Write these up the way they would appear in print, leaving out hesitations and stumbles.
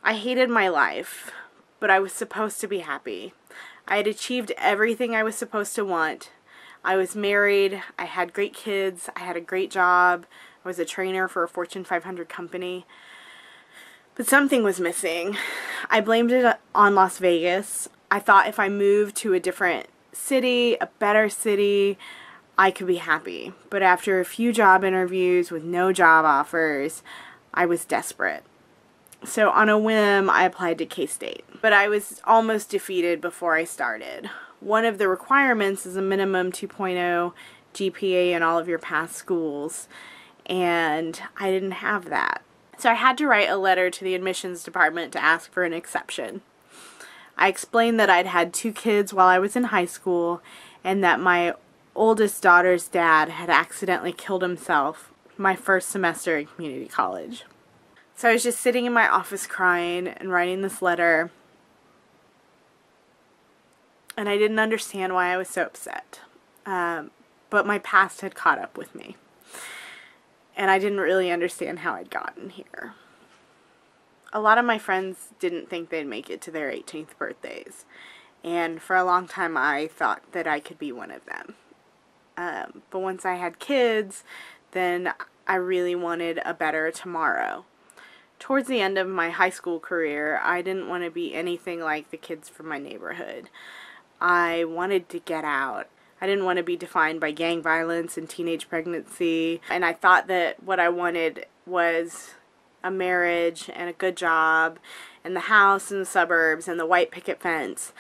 I hated my life, but I was supposed to be happy. I had achieved everything I was supposed to want. I was married, I had great kids, I had a great job, I was a trainer for a Fortune 500 company. But something was missing. I blamed it on Las Vegas. I thought if I moved to a different city, a better city, I could be happy. But after a few job interviews with no job offers, I was desperate. So on a whim, I applied to K-State. But I was almost defeated before I started. One of the requirements is a minimum 2.0 GPA in all of your past schools, and I didn't have that. So I had to write a letter to the admissions department to ask for an exception. I explained that I'd had 2 kids while I was in high school, and that my oldest daughter's dad had accidentally killed himself my first semester in community college. So I was just sitting in my office crying and writing this letter, and I didn't understand why I was so upset. But my past had caught up with me, and I didn't really understand how I'd gotten here. A lot of my friends didn't think they'd make it to their 18th birthdays, and for a long time I thought that I could be one of them. But once I had kids, then I really wanted a better tomorrow. Towards the end of my high school career, I didn't want to be anything like the kids from my neighborhood. I wanted to get out. I didn't want to be defined by gang violence and teenage pregnancy, and I thought that what I wanted was a marriage and a good job and the house in the suburbs and the white picket fence,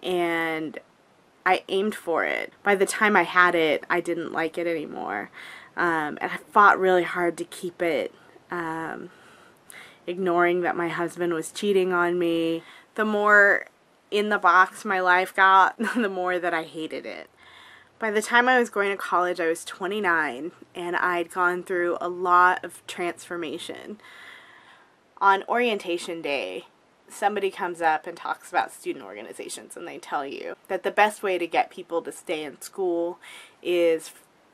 and I aimed for it. By the time I had it, I didn't like it anymore, and I fought really hard to keep it, ignoring that my husband was cheating on me. The more in the box my life got, the more that I hated it. By the time I was going to college, I was 29, and I'd gone through a lot of transformation. On orientation day, somebody comes up and talks about student organizations, and they tell you that the best way to get people to stay in school is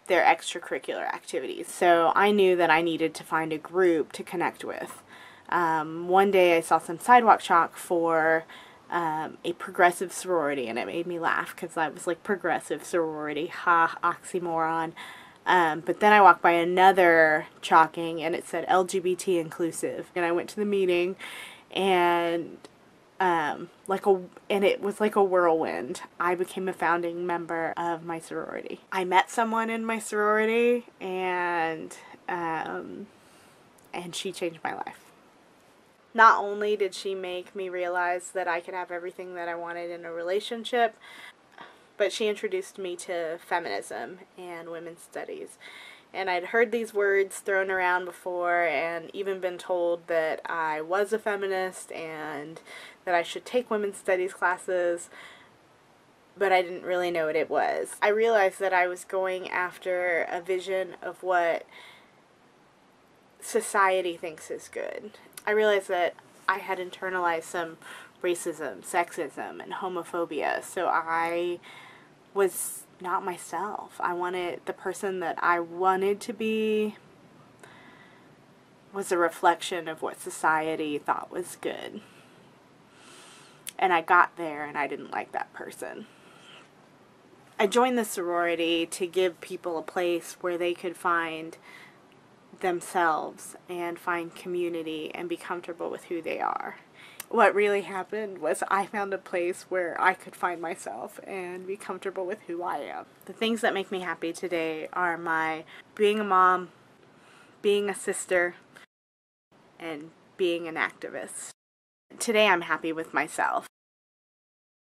their extracurricular activities. So I knew that I needed to find a group to connect with. One day I saw some sidewalk chalk for a progressive sorority, and it made me laugh because I was like, progressive sorority, ha, oxymoron. But then I walked by another chalking, and it said LGBT inclusive, and I went to the meeting, and it was like a whirlwind. I became a founding member of my sorority. I met someone in my sorority, and she changed my life. Not only did she make me realize that I could have everything that I wanted in a relationship, but she introduced me to feminism and women's studies. And I'd heard these words thrown around before, and even been told that I was a feminist and that I should take women's studies classes, but I didn't really know what it was. I realized that I was going after a vision of what society thinks is good. I realized that I had internalized some racism, sexism, and homophobia, so I was not myself. The person that I wanted to be was a reflection of what society thought was good. And I got there, and I didn't like that person. I joined the sorority to give people a place where they could find themselves and find community and be comfortable with who they are. What really happened was I found a place where I could find myself and be comfortable with who I am. The things that make me happy today are my being a mom, being a sister, and being an activist. Today I'm happy with myself.